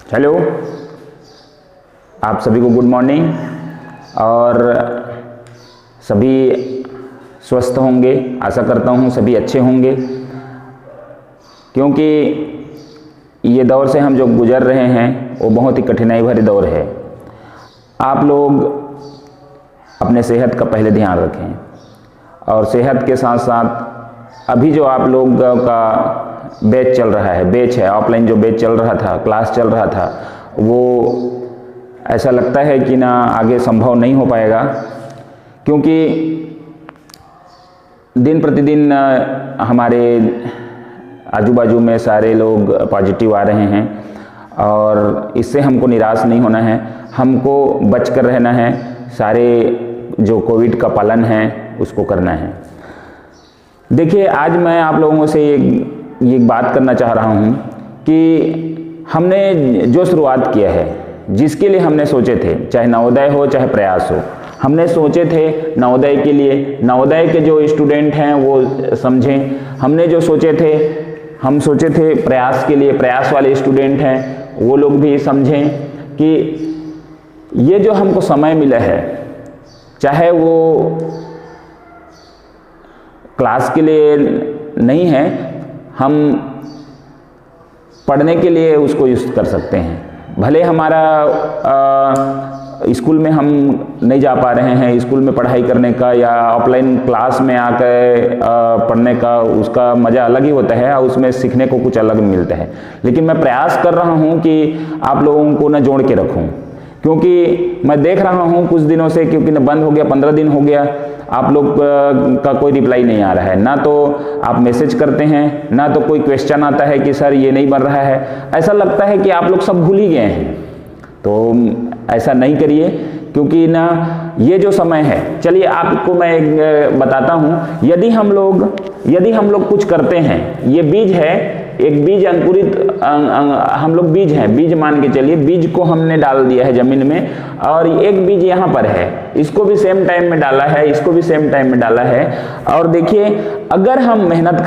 Hello, आप सभी को गुड मॉर्निंग। और सभी स्वस्थ होंगे, आशा करता हूँ सभी अच्छे होंगे, क्योंकि ये दौर से हम जो गुजर रहे हैं वो बहुत ही कठिनाई भरे दौर है। आप लोग अपने सेहत का पहले ध्यान रखें और सेहत के साथ साथ अभी जो आप लोग का बैच चल रहा है, बैच है ऑफलाइन, जो बैच चल रहा था, क्लास चल रहा था, वो ऐसा लगता है कि ना आगे संभव नहीं हो पाएगा, क्योंकि दिन प्रतिदिन हमारे आजू बाजू में सारे लोग पॉजिटिव आ रहे हैं और इससे हमको निराश नहीं होना है, हमको बच कर रहना है, सारे जो कोविड का पालन है उसको करना है। देखिए, आज मैं आप लोगों से ये बात करना चाह रहा हूँ कि हमने जो शुरुआत किया है, जिसके लिए हमने सोचे थे, चाहे नवोदय हो चाहे प्रयास हो, हमने सोचे थे नवोदय के लिए, नवोदय के जो स्टूडेंट हैं वो समझें, हमने जो सोचे थे प्रयास के लिए, प्रयास वाले स्टूडेंट हैं वो लोग भी समझें कि ये जो हमको समय मिला है, चाहे वो क्लास के लिए नहीं है, हम पढ़ने के लिए उसको यूज़ कर सकते हैं। भले हमारा स्कूल में हम नहीं जा पा रहे हैं, स्कूल में पढ़ाई करने का या ऑफलाइन क्लास में आकर पढ़ने का उसका मज़ा अलग ही होता है और उसमें सीखने को कुछ अलग मिलता है, लेकिन मैं प्रयास कर रहा हूं कि आप लोगों को न जोड़ के रखूं, क्योंकि मैं देख रहा हूं कुछ दिनों से, क्योंकि न बंद हो गया, 15 दिन हो गया, आप लोग का कोई रिप्लाई नहीं आ रहा है, ना तो आप मैसेज करते हैं, ना तो कोई क्वेश्चन आता है कि सर ये नहीं बन रहा है। ऐसा लगता है कि आप लोग सब भूल ही गए हैं। तो ऐसा नहीं करिए, क्योंकि ना ये जो समय है, चलिए आपको मैं एक बताता हूँ, यदि हम लोग कुछ करते हैं, ये बीज है, एक बीज अंकुरित हम लोग बीज हैं, बीज मान के चलिए, बीज को हमने डाल दिया है जमीन में, और एक बीज यहाँ पर है, इसको भी सेम टाइम में डाला है, इसको भी सेम टाइम में डाला है। और देखिए, अगर हम मेहनत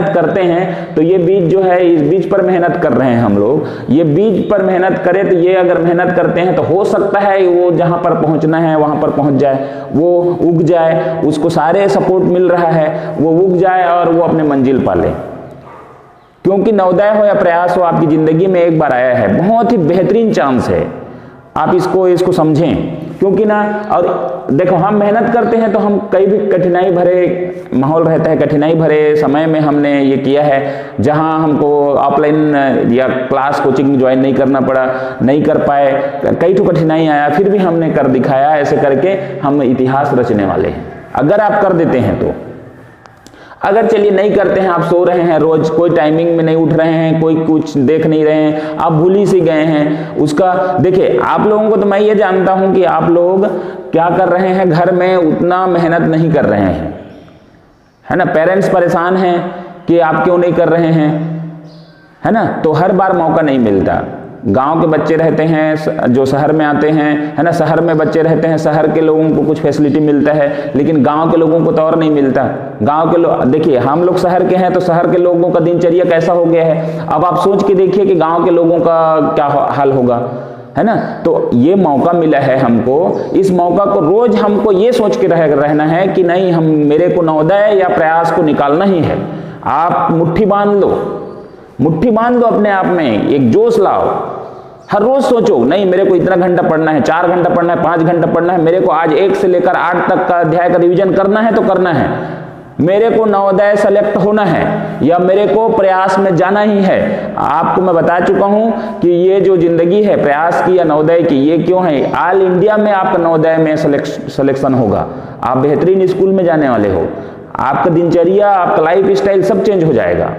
करते हैं तो ये बीज जो है, इस बीज पर मेहनत कर रहे हैं हम लोग, ये बीज पर मेहनत करें तो ये अगर मेहनत करते हैं तो हो सकता है वो जहां पर पहुंचना है वहां पर पहुंच जाए, वो उग जाए, उसको सारे सपोर्ट मिल रहा है, वो उग जाए और वो अपने मंजिल पा ले। क्योंकि नवोदय हो या प्रयास हो, आपकी जिंदगी में एक बार आया है, बहुत ही बेहतरीन चांस है, आप इसको समझें। क्योंकि ना, और देखो, हम मेहनत करते हैं तो हम कई भी कठिनाई भरे माहौल रहता है, कठिनाई भरे समय में हमने ये किया है, जहां हमको ऑफलाइन या क्लास कोचिंग ज्वाइन नहीं करना पड़ा, नहीं कर पाए, कई तो कठिनाई आया, फिर भी हमने कर दिखाया। ऐसे करके हम इतिहास रचने वाले हैं, अगर आप कर देते हैं तो। अगर चलिए नहीं करते हैं, आप सो रहे हैं रोज, कोई टाइमिंग में नहीं उठ रहे हैं, कोई कुछ देख नहीं रहे हैं, आप भूल ही से गए हैं उसका। देखिए, आप लोगों को तो मैं ये जानता हूं कि आप लोग क्या कर रहे हैं, घर में उतना मेहनत नहीं कर रहे हैं, है ना। पेरेंट्स परेशान हैं कि आप क्यों नहीं कर रहे हैं, है ना। तो हर बार मौका नहीं मिलता। गांव के बच्चे रहते हैं जो शहर में आते हैं, है ना, शहर में बच्चे रहते हैं, शहर के लोगों को कुछ फैसिलिटी मिलता है, लेकिन गांव के लोगों को तो और नहीं मिलता। गांव के लोग, देखिए, हम लोग शहर के हैं तो शहर के लोगों का दिनचर्या कैसा हो गया है, अब आप सोच के देखिए कि गांव के लोगों का क्या हाल होगा, है ना। तो ये मौका मिला है हमको, इस मौका को रोज हमको ये सोच के रहना है कि नहीं, मेरे को नवोदय या प्रयास को निकालना ही है। आप मुट्ठी बांध लो अपने आप में, एक जोश लाओ, हर रोज सोचो, नहीं मेरे को इतना घंटा पढ़ना है, 4 घंटा पढ़ना है, 5 घंटा पढ़ना है, मेरे को आज 1 से लेकर 8 तक का अध्याय का रिवीजन करना है तो करना है, मेरे को नवोदय सेलेक्ट होना है या मेरे को प्रयास में जाना ही है। आपको मैं बता चुका हूं कि ये जो जिंदगी है प्रयास की या नवोदय की, ये क्यों है, ऑल इंडिया में आपका नवोदय में सिलेक्शन होगा, आप बेहतरीन स्कूल में जाने वाले हो, आपका दिनचर्या, आपका लाइफ स्टाइल सब चेंज हो जाएगा।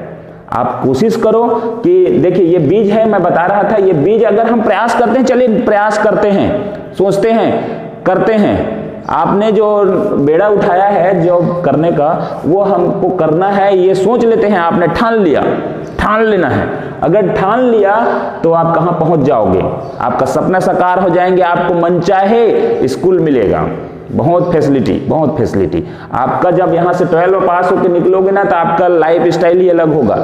आप कोशिश करो कि, देखिए, ये बीज है, मैं बता रहा था, ये बीज अगर हम प्रयास करते हैं, चलिए प्रयास करते हैं, सोचते हैं, करते हैं, आपने जो बेड़ा उठाया है जो करने का, वो हमको करना है, ये सोच लेते हैं, आपने ठान लेना है। अगर ठान लिया तो आप कहां पहुंच जाओगे, आपका सपना साकार हो जाएंगे, आपको मनचाहे स्कूल मिलेगा, बहुत फैसिलिटी। आपका जब यहाँ से 12 पास होकर निकलोगे ना, तो आपका लाइफ स्टाइल ही अलग होगा,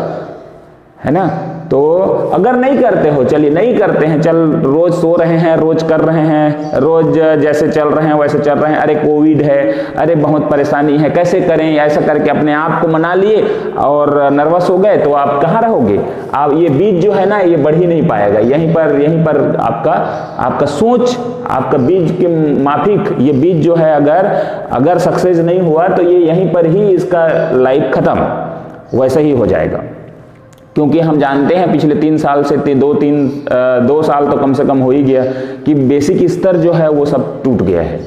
है ना। तो अगर नहीं करते हो, चलिए नहीं करते हैं, चल रोज सो रहे हैं, रोज कर रहे हैं, रोज जैसे चल रहे हैं वैसे चल रहे हैं, अरे कोविड है, अरे बहुत परेशानी है, कैसे करें, ऐसा करके अपने आप को मना लिए और नर्वस हो गए, तो आप कहाँ रहोगे? आप ये बीज जो है ना, ये बढ़ ही नहीं पाएगा। यहीं पर आपका सोच, आपका बीज के माफिक ये बीज जो है अगर सक्सेस नहीं हुआ तो ये यहीं पर ही इसका लाइफ खत्म वैसा ही हो जाएगा। क्योंकि हम जानते हैं पिछले 3 साल से 2 साल तो कम से कम हो ही गया कि बेसिक स्तर जो है वो सब टूट गया है।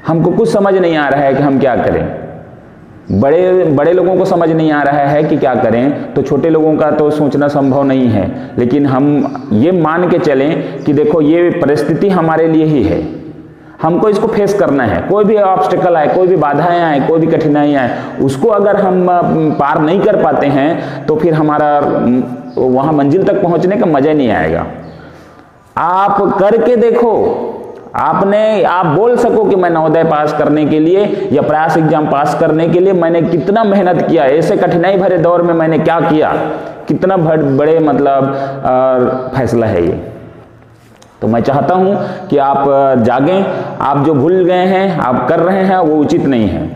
हमको कुछ समझ नहीं आ रहा है कि हम क्या करें। बड़े लोगों को समझ नहीं आ रहा है कि क्या करें, तो छोटे लोगों का तो सोचना संभव नहीं है। लेकिन हम ये मान के चलें कि देखो ये परिस्थिति हमारे लिए ही है, हमको इसको फेस करना है। कोई भी ऑब्स्टिकल आए, कोई भी बाधाएं आए, कोई भी कठिनाई आए, उसको अगर हम पार नहीं कर पाते हैं तो फिर हमारा वहां मंजिल तक पहुंचने का मजा नहीं आएगा। आप करके देखो, आप बोल सको कि मैं नवोदय पास करने के लिए या प्रयास एग्जाम पास करने के लिए मैंने कितना मेहनत किया, ऐसे कठिनाई भरे दौर में मैंने क्या किया, कितना बड़े फैसला है ये। तो मैं चाहता हूं कि आप जागें। आप जो भूल गए हैं, आप कर रहे हैं, वो उचित नहीं है।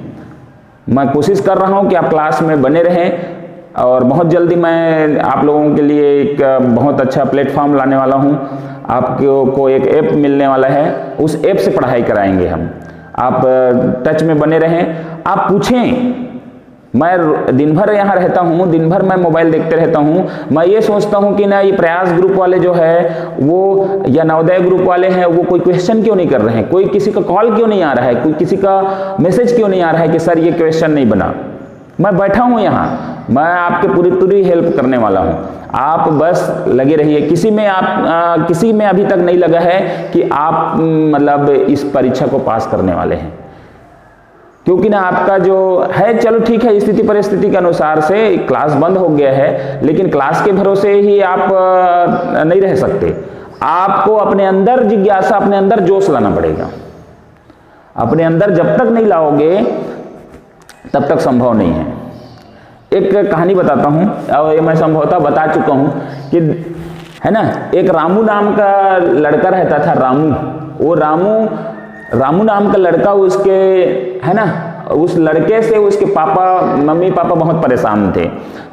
मैं कोशिश कर रहा हूं कि आप क्लास में बने रहें और बहुत जल्दी मैं आप लोगों के लिए एक बहुत अच्छा प्लेटफॉर्म लाने वाला हूं। आपको एक ऐप मिलने वाला है, उस ऐप से पढ़ाई कराएंगे हम। आप टच में बने रहें, आप पूछें। मैं दिन भर यहाँ रहता हूँ, दिन भर मैं मोबाइल देखते रहता हूँ। मैं ये सोचता हूँ कि ना ये प्रयास ग्रुप वाले जो है वो या नवोदय ग्रुप वाले हैं, वो कोई क्वेश्चन क्यों नहीं कर रहे हैं, कोई किसी का कॉल क्यों नहीं आ रहा है, कोई किसी का मैसेज क्यों नहीं आ रहा है कि सर ये क्वेश्चन नहीं बना। मैं बैठा हूँ यहाँ, मैं आपके पूरी हेल्प करने वाला हूँ। आप बस लगे रहिए। किसी में अभी तक नहीं लगा है कि आप मतलब इस परीक्षा को पास करने वाले हैं, क्योंकि ना आपका जो है, चलो ठीक है, स्थिति परिस्थिति के अनुसार से क्लास बंद हो गया है, लेकिन क्लास के भरोसे ही आप नहीं रह सकते। आपको अपने अंदर जिज्ञासा, अपने अंदर जोश लाना पड़ेगा। अपने अंदर जब तक नहीं लाओगे तब तक संभव नहीं है। एक कहानी बताता हूं, और ये मैं संभवतः बता चुका हूं कि है ना, एक रामू नाम का लड़का रहता था। वो रामू नाम का लड़का, उसके है ना, उस लड़के से उसके मम्मी पापा बहुत परेशान थे।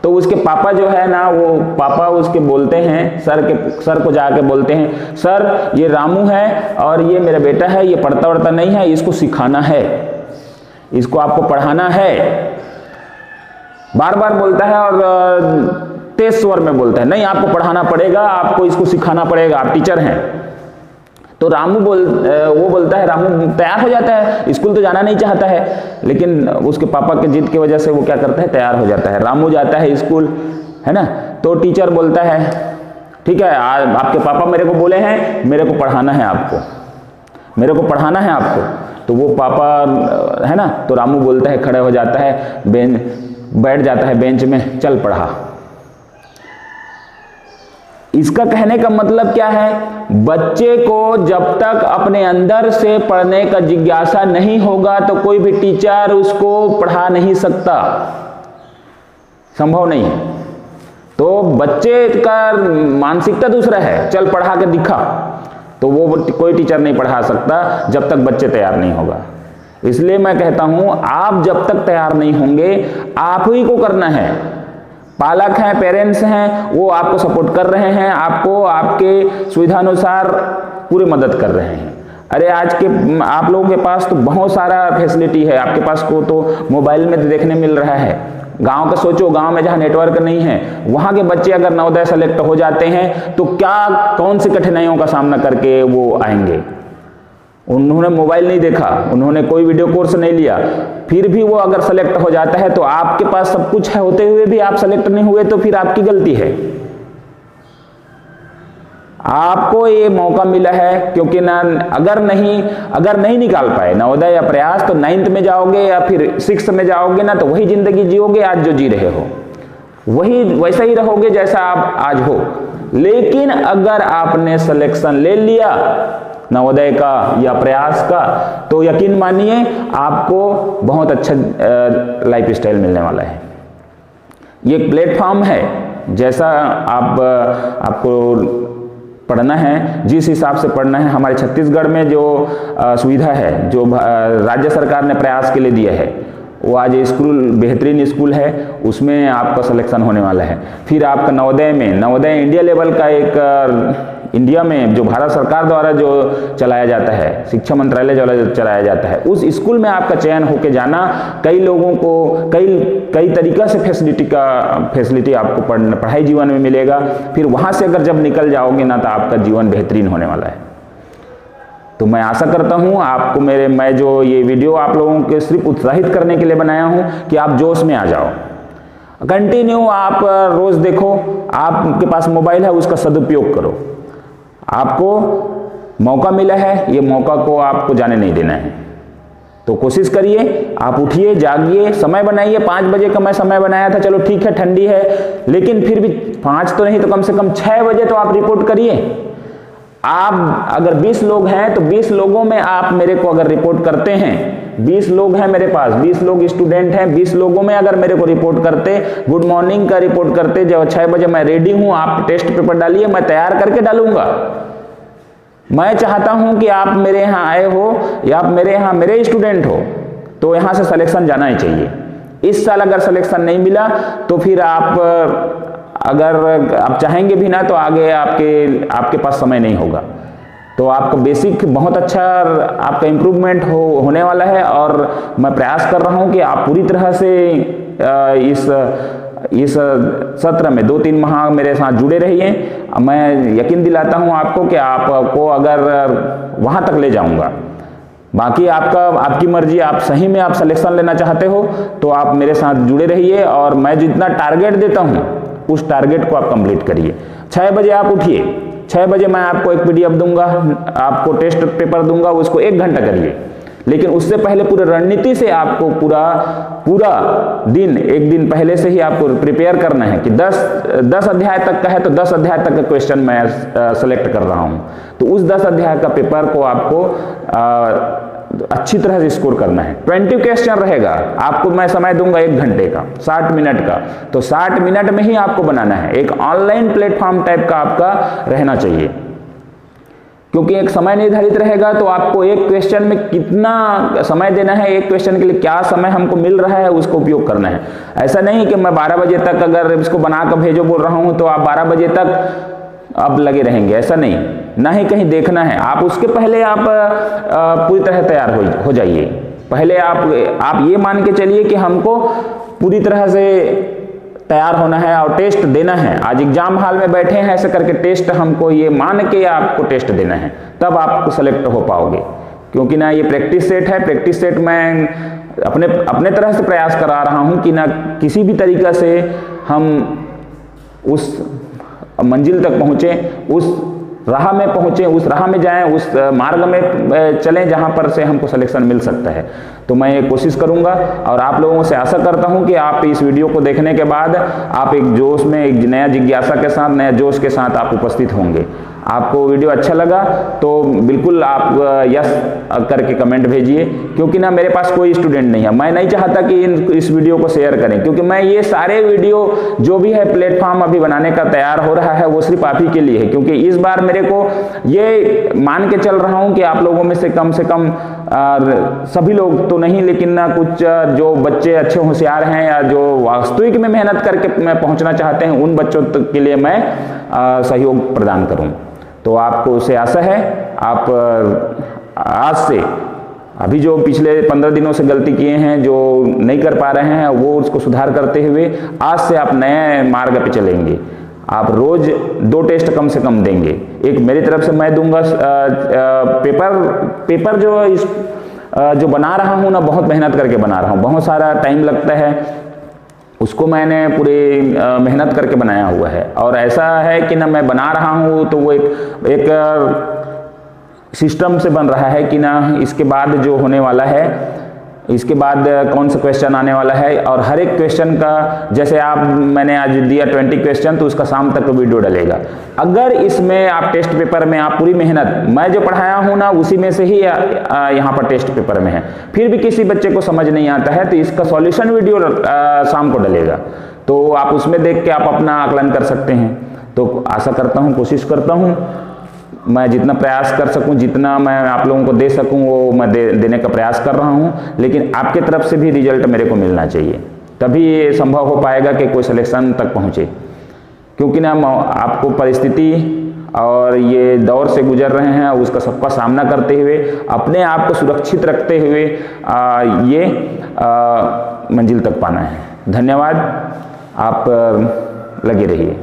तो उसके पापा जो है ना, वो पापा उसके बोलते हैं, सर को जाके बोलते हैं, सर ये रामू है और ये मेरा बेटा है, ये पढ़ता वढ़ता नहीं है, इसको सिखाना है, इसको आपको पढ़ाना है। बार बार बोलता है और तेज स्वर में बोलता है, नहीं आपको पढ़ाना पड़ेगा, आपको इसको सिखाना पड़ेगा, आप टीचर हैं। तो वो बोलता है, रामू तैयार हो जाता है, स्कूल तो जाना नहीं चाहता है, लेकिन उसके पापा के जिद की वजह से वो क्या करता है, तैयार हो जाता है। रामू जाता है स्कूल, है ना। तो टीचर बोलता है, ठीक है, आपके पापा मेरे को बोले हैं, मेरे को पढ़ाना है आपको, मेरे को पढ़ाना है आपको। तो वो पापा है ना, तो रामू बोलता है, खड़ा हो जाता है, बैठ जाता है बेंच में, चल पढ़ा। इसका कहने का मतलब क्या है, बच्चे को जब तक अपने अंदर से पढ़ने का जिज्ञासा नहीं होगा तो कोई भी टीचर उसको पढ़ा नहीं सकता, संभव नहीं है। तो बच्चे का मानसिकता दूसरा है, चल पढ़ा के दिखा, तो वो कोई टीचर नहीं पढ़ा सकता जब तक बच्चे तैयार नहीं होगा। इसलिए मैं कहता हूं, आप जब तक तैयार नहीं होंगे, आप ही को करना है। पालक हैं, पेरेंट्स हैं, वो आपको सपोर्ट कर रहे हैं, आपको आपके सुविधानुसार पूरी मदद कर रहे हैं। अरे आज के आप लोगों के पास तो बहुत सारा फैसिलिटी है, आपके पास को तो मोबाइल में देखने मिल रहा है। गांव का सोचो, गांव में जहां नेटवर्क नहीं है, वहां के बच्चे अगर नवोदय सेलेक्ट हो जाते हैं तो कौन सी कठिनाइयों का सामना करके वो आएंगे। उन्होंने मोबाइल नहीं देखा, उन्होंने कोई वीडियो कोर्स नहीं लिया, फिर भी वो अगर सेलेक्ट हो जाता है, तो आपके पास सब कुछ है होते हुए भी आप सेलेक्ट नहीं हुए, तो फिर आपकी गलती है। आपको ये मौका मिला है, क्योंकि ना अगर नहीं निकाल पाए नवोदय या प्रयास, तो 9th में जाओगे या फिर 6th में जाओगे ना, तो वही जिंदगी जियोगे आज जो जी रहे हो, वही वैसा ही रहोगे जैसा आप आज हो। लेकिन अगर आपने सिलेक्शन ले लिया नवोदय का या प्रयास का, तो यकीन मानिए आपको बहुत अच्छा लाइफ स्टाइल मिलने वाला है। ये एक प्लेटफॉर्म है जैसा आपको पढ़ना है, जिस हिसाब से पढ़ना है, हमारे छत्तीसगढ़ में जो सुविधा है, जो राज्य सरकार ने प्रयास के लिए दिया है, वो आज स्कूल बेहतरीन स्कूल है, उसमें आपका सिलेक्शन होने वाला है। फिर आपका नवोदय में, नवोदय इंडिया लेवल का एक इंडिया में जो भारत सरकार द्वारा जो चलाया जाता है, शिक्षा मंत्रालय द्वारा चलाया जाता है, उस स्कूल में आपका चयन होके जाना, कई लोगों को कई तरीक़ा से फैसिलिटी आपको पढ़ाई जीवन में मिलेगा। फिर वहाँ से अगर जब निकल जाओगे ना, तो आपका जीवन बेहतरीन होने वाला है। तो मैं आशा करता हूँ आपको मैं जो ये वीडियो आप लोगों के सिर्फ उत्साहित करने के लिए बनाया हूँ कि आप जोश में आ जाओ। कंटिन्यू आप रोज़ देखो, आपके पास मोबाइल है, उसका सदुपयोग करो। आपको मौका मिला है, ये मौका को आपको जाने नहीं देना है। तो कोशिश करिए, आप उठिए, जागिए, समय बनाइए। 5 बजे का मैं समय बनाया था, चलो ठीक है, ठंडी है, लेकिन फिर भी 5 तो नहीं तो कम से कम 6 बजे तो आप रिपोर्ट करिए। आप अगर 20 लोग हैं तो 20 लोगों में आप मेरे को अगर रिपोर्ट करते हैं, 20 लोग हैं मेरे पास, 20 लोग स्टूडेंट हैं, 20 लोगों में अगर मेरे को रिपोर्ट करते, गुड मॉर्निंग का रिपोर्ट करते, जब 6 बजे मैं रेडी हूं, आप टेस्ट पेपर डालिए, मैं तैयार करके डालूंगा। मैं चाहता हूं कि आप मेरे यहाँ आए हो या आप मेरे यहाँ मेरे स्टूडेंट हो, तो यहाँ से सिलेक्शन जाना ही चाहिए। इस साल अगर सिलेक्शन नहीं मिला तो फिर अगर आप चाहेंगे भी ना, तो आगे आपके पास समय नहीं होगा। तो आपका बेसिक बहुत अच्छा आपका इम्प्रूवमेंट होने वाला है, और मैं प्रयास कर रहा हूं कि आप पूरी तरह से इस सत्र में 2-3 माह मेरे साथ जुड़े रहिए। मैं यकीन दिलाता हूं आपको कि आपको अगर वहां तक ले जाऊंगा। बाकी आपकी मर्जी, आप सही में आप सिलेक्शन लेना चाहते हो तो आप मेरे साथ जुड़े रहिए, और मैं जितना टारगेट देता हूं उस टारगेट को आप कंप्लीट करिए। 6 बजे आप उठिए, 6 बजे मैं आपको एक PDF दूंगा, आपको टेस्ट पेपर दूंगा, उसको 1 घंटा करिए। लेकिन उससे पहले पूरी रणनीति से आपको पूरा दिन, एक दिन पहले से ही आपको प्रिपेयर करना है कि 10 अध्याय तक का है तो 10 अध्याय तक का क्वेश्चन मैं सेलेक्ट कर रहा हूं। तो उस 10 अध्याय का पेपर को आपको अच्छी तरह से स्कोर करना है। 20 क्वेश्चन रहेगा, आपको मैं समय दूंगा 1 घंटे का, 60 मिनट का, तो 60 मिनट में ही आपको बनाना है। एक ऑनलाइन प्लेटफॉर्म टाइप का आपका रहना चाहिए, क्योंकि एक समय निर्धारित रहेगा तो आपको एक क्वेश्चन में कितना समय देना है, एक क्वेश्चन के लिए क्या समय हमको मिल रहा है, उसको उपयोग करना है। ऐसा नहीं कि मैं 12 बजे तक अगर इसको बनाकर भेजो बोल रहा हूं तो आप 12 बजे तक अब लगे रहेंगे, ऐसा नहीं, ना ही कहीं देखना है। आप उसके पहले आप पूरी तरह तैयार हो जाइए। पहले आप ये मान के चलिए कि हमको पूरी तरह से तैयार होना है और टेस्ट देना है। आज एग्जाम हॉल में बैठे हैं, ऐसे करके टेस्ट हमको ये मान के आपको टेस्ट देना है, तब आप सेलेक्ट हो पाओगे। क्योंकि ना ये प्रैक्टिस सेट है, प्रैक्टिस सेट मैं अपने तरह से प्रयास करा रहा हूं कि ना किसी भी तरीका से हम उस मंजिल तक पहुंचे, उस राह में पहुंचे, उस राह में जाएं, उस मार्ग में चलें जहां पर से हमको सिलेक्शन मिल सकता है। तो मैं ये कोशिश करूंगा, और आप लोगों से आशा करता हूं कि आप इस वीडियो को देखने के बाद आप एक जोश में, एक नया जिज्ञासा के साथ, नया जोश के साथ आप उपस्थित होंगे। आपको वीडियो अच्छा लगा तो बिल्कुल आप यस करके कमेंट भेजिए, क्योंकि ना मेरे पास कोई स्टूडेंट नहीं है। मैं नहीं चाहता कि इस वीडियो को शेयर करें, क्योंकि मैं ये सारे वीडियो जो भी है प्लेटफॉर्म अभी बनाने का तैयार हो रहा है, वो सिर्फ आप ही के लिए है। क्योंकि इस बार मेरे को ये मान के चल रहा हूँ कि आप लोगों में से कम सभी लोग तो नहीं, लेकिन ना कुछ जो बच्चे अच्छे होशियार हैं या जो वास्तविक में मेहनत करके मैं पहुंचना चाहते हैं, उन बच्चों के लिए मैं सहयोग प्रदान करूं। तो आपको उससे आशा है, आप आज से अभी जो पिछले 15 दिनों से गलती किए हैं, जो नहीं कर पा रहे हैं, वो उसको सुधार करते हुए आज से आप नए मार्ग पे चलेंगे। आप रोज 2 टेस्ट कम से कम देंगे। एक मेरी तरफ से मैं दूंगा, पेपर जो बना रहा हूँ ना, बहुत मेहनत करके बना रहा हूँ, बहुत सारा टाइम लगता है, उसको मैंने पूरी मेहनत करके बनाया हुआ है। और ऐसा है कि ना मैं बना रहा हूँ तो वो एक सिस्टम से बन रहा है कि ना इसके बाद जो होने वाला है, इसके बाद कौन सा क्वेश्चन आने वाला है, और हर एक क्वेश्चन का, जैसे मैंने आज दिया 20 क्वेश्चन, तो उसका शाम तक वीडियो डलेगा। अगर इसमें आप टेस्ट पेपर में आप पूरी मेहनत, मैं जो पढ़ाया हूँ ना उसी में से ही यहाँ पर टेस्ट पेपर में है, फिर भी किसी बच्चे को समझ नहीं आता है तो इसका सॉल्यूशन वीडियो शाम को डलेगा। तो आप उसमें देख के आप अपना आकलन कर सकते हैं। तो आशा करता हूँ, कोशिश करता हूँ मैं जितना प्रयास कर सकूं, जितना मैं आप लोगों को दे सकूं वो मैं देने का प्रयास कर रहा हूं, लेकिन आपके तरफ से भी रिजल्ट मेरे को मिलना चाहिए, तभी ये संभव हो पाएगा कि कोई सिलेक्शन तक पहुंचे। क्योंकि ना आपको परिस्थिति और ये दौर से गुजर रहे हैं, उसका सबका सामना करते हुए अपने आप को सुरक्षित रखते हुए ये मंजिल तक पाना है। धन्यवाद, आप लगे रहिए।